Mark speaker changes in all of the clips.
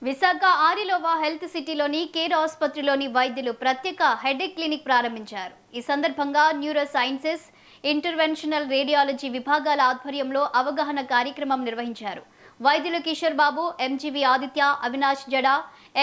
Speaker 1: Visakha Arilova health సిటీలోని care ఆసుపత్రిలోని వైద్యులు ప్రత్యేక హెడేక్ క్లినిక్ ప్రారంభించారు. ఈ సందర్భంగా న్యూరో సైన్సెస్, ఇంటర్వెన్షనల్ రేడియాలజీ విభాగాల ఆధ్వర్యంలో అవగాహన కార్యక్రమం నిర్వహించారు. వైద్యులు కిషోర్ బాబు, ఎంజీవి ఆదిత్య, అవినాష్ జడా,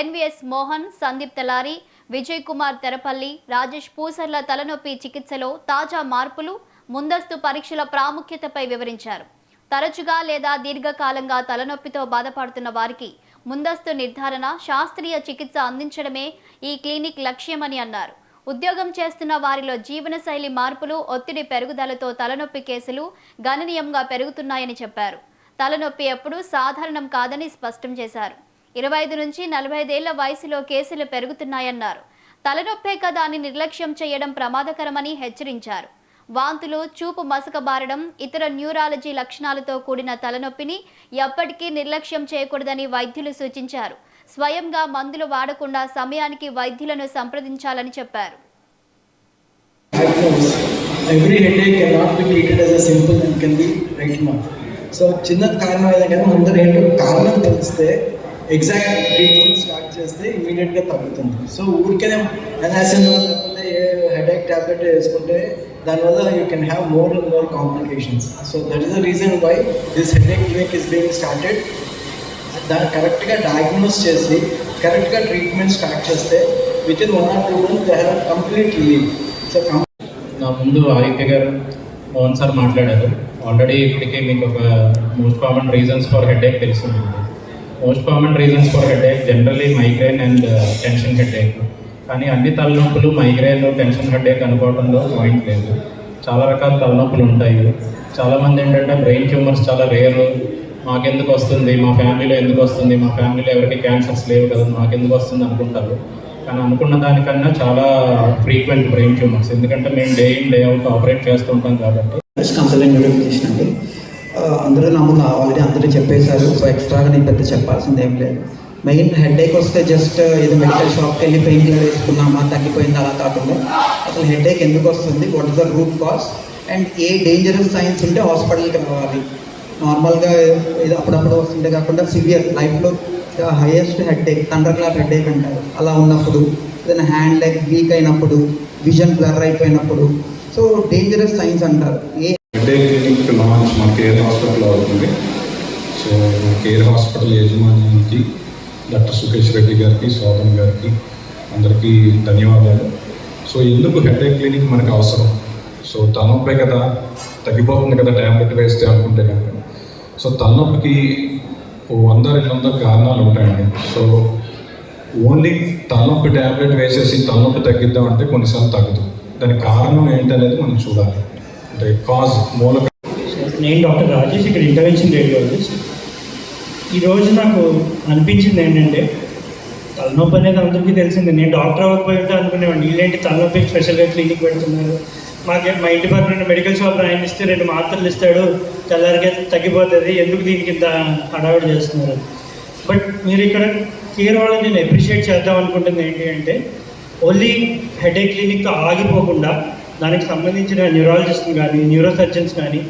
Speaker 1: ఎన్వీఎస్ మోహన్, సందీప్ తలారి, విజయ్ కుమార్ తెరపల్లి, రాజేష్ పూసర్ల తలనొప్పి చికిత్సలో తాజా మార్పులు, ముందస్తు పరీక్షల ప్రాముఖ్యతపై వివరించారు. తరచుగా లేదా దీర్ఘకాలంగా తలనొప్పితో బాధపడుతున్న వారికి ముందస్తు నిర్ధారణ, శాస్త్రీయ చికిత్స అందించడమే ఈ క్లినిక్ లక్ష్యమని అన్నారు. ఉద్యోగం చేస్తున్న వారిలో జీవనశైలి మార్పులు, ఒత్తిడి పెరుగుదలతో తలనొప్పి కేసులు గణనీయంగా పెరుగుతున్నాయని చెప్పారు. తలనొప్పి ఎప్పుడూ సాధారణం కాదని స్పష్టం చేశారు. 25 నుంచి 45 ఏళ్ల వయసులో కేసులు పెరుగుతున్నాయన్నారు. తలనొప్పే కదా అని నిర్లక్ష్యం చేయడం ప్రమాదకరమని హెచ్చరించారు. వాంతులు, చూపు మసకబారడం, ఇతర న్యూరాలజీ లక్షణాలతో కూడిన తలనొప్పిని ఎప్పటికీ నిర్లక్ష్యం చేయకూడదని వైద్యులు సూచించారు. స్వయంగా మందులు వాడకుండా సమయానికి వైద్యులను సంప్రదించాలని చెప్పారు.
Speaker 2: సో చిన్న కారణం ఏదైనా ముందర ఏంటో కారణం తెలిస్తే ఎగ్జాక్ట్ ట్రీట్మెంట్ స్టార్ట్ చేస్తే ఇమీడియట్గా తగ్గుతుంది. సో ఊరికే ఎనాసిన్ లేకపోతే హెడేక్ ట్యాబ్లెట్ వేసుకుంటే దానివల్ల you can have more and more complications. So that is the reason why this headache clinic is being started. దాన్ని కరెక్ట్గా డయాగ్నోస్ చేసి కరెక్ట్గా ట్రీట్మెంట్ స్టార్ట్ చేస్తే within 1 or 2 months they have complete relief. So
Speaker 3: నా ముందు ఆదిత్య గారు, Mohan sir మాట్లాడారు. Already ఇప్పటికే మీకు ఒక most common reasons for headache తెలుస్తుంది. Most common reasons for headache generally migraine and tension headache. కానీ అన్ని తలనొప్పులు మైగ్రేన్, టెన్షన్ హెడేక్ అనుకోవడంలో పాయింట్ లేదు. చాలా రకాల తలనొప్పులు ఉంటాయి. చాలామంది ఏంటంటే బ్రెయిన్ ట్యూమర్స్ చాలా రేరు, మాకెందుకు వస్తుంది, మా ఫ్యామిలీలో ఎందుకు వస్తుంది, మా ఫ్యామిలీలో ఎవరికి క్యాన్సర్స్ లేవు కదా, మాకెందుకు వస్తుంది అనుకుంటారు. కానీ అనుకున్న దానికన్నా చాలా ఫ్రీక్వెంట్ బ్రెయిన్ ట్యూమర్స్, ఎందుకంటే మేము day in day out operate చేస్తుంటాం కాబట్టి.
Speaker 4: కన్సల్టెంట్ న్యూరోఫిజిషియన్ అండి. అందరూ నా ముందు ఆల్రెడీ అందరూ చెప్పేశారు. సో ఎక్స్ట్రాగా నేను పెద్ద చెప్పాల్సింది ఏం లేదు. మెయిన్ హెడేక్ వస్తే జస్ట్ ఇది మెడికల్ షాప్కి వెళ్ళి పెయిన్ కిల్లర్ వేసుకున్నామా తగ్గిపోయింది అలా కాకుండా అసలు హెడేక్ ఎందుకు వస్తుంది, what is the root cause, and a dangerous science ఉంటే హాస్పిటల్కి రావాలి. నార్మల్గా ఇది అప్పుడప్పుడు వస్తుంటే కాకుండా సివియర్ లైఫ్లో highest headache, thunder clap headache అంటారు. అలా ఉన్నప్పుడు, ఏదైనా హ్యాండ్ లెగ్ వీక్ అయినప్పుడు, విజన్ బ్లర్ అయిపోయినప్పుడు, సో డేంజరస్ సైన్స్ అంటారు.
Speaker 5: హెడేక్ క్లినిక్ లాంచ్ మన కేర్ హాస్పిటల్ అవుతుంది. సో కేర్ హాస్పిటల్ యజమానికి డాక్టర్ సుకేష్ రెడ్డి గారికి, శోభన్ గారికి అందరికీ ధన్యవాదాలు. సో ఎందుకు హెడేక్ క్లినిక్ మనకు అవసరం? సో తలనొప్పే కదా, తగ్గిపోతుంది కదా ట్యాబ్లెట్ వేస్తే అనుకుంటే కనుక, సో తలనొప్పికి 100-200 కారణాలు ఉంటాయండి. సో ఓన్లీ తలనొప్పి ట్యాబ్లెట్ వేసేసి తలనొప్పి తగ్గిద్దామంటే కొన్నిసార్లు తగ్గదు. దానికి కారణం ఏంటనేది మనం చూడాలి. అంటే కాజ్ మూలక.
Speaker 6: నేను డాక్టర్ రాజేష్, ఇక్కడ ఇంటర్వెన్షన్ రేడియాలజిస్ట్. ఈరోజు నాకు అనిపించింది ఏంటంటే, తలనొప్పి అనేది అందరికీ తెలిసిందే. నేను డాక్టర్ అవ్వకపోతే అనుకునేవాడిని, వీళ్ళేంటి తలనొప్పి స్పెషల్గా క్లినిక్ పెడుతున్నారు. మా ఇంటి పక్కన మెడికల్ షాప్ రాయిస్తే 2 మాత్రలు ఇస్తాడు, తెల్లారిగా తగ్గిపోతుంది, ఎందుకు దీనికి ఇంత హడావిడి చేస్తున్నారు. బట్ మీరు ఇక్కడ కేర్ వాళ్ళని నేను అప్రిషియేట్ చేద్దాం అనుకుంటుంది ఏంటి అంటే, ఓన్లీ హెడేక్ క్లినిక్తో ఆగిపోకుండా దానికి సంబంధించిన న్యూరాలజిస్ట్ని కానీ, న్యూరో సర్జన్స్ కానీ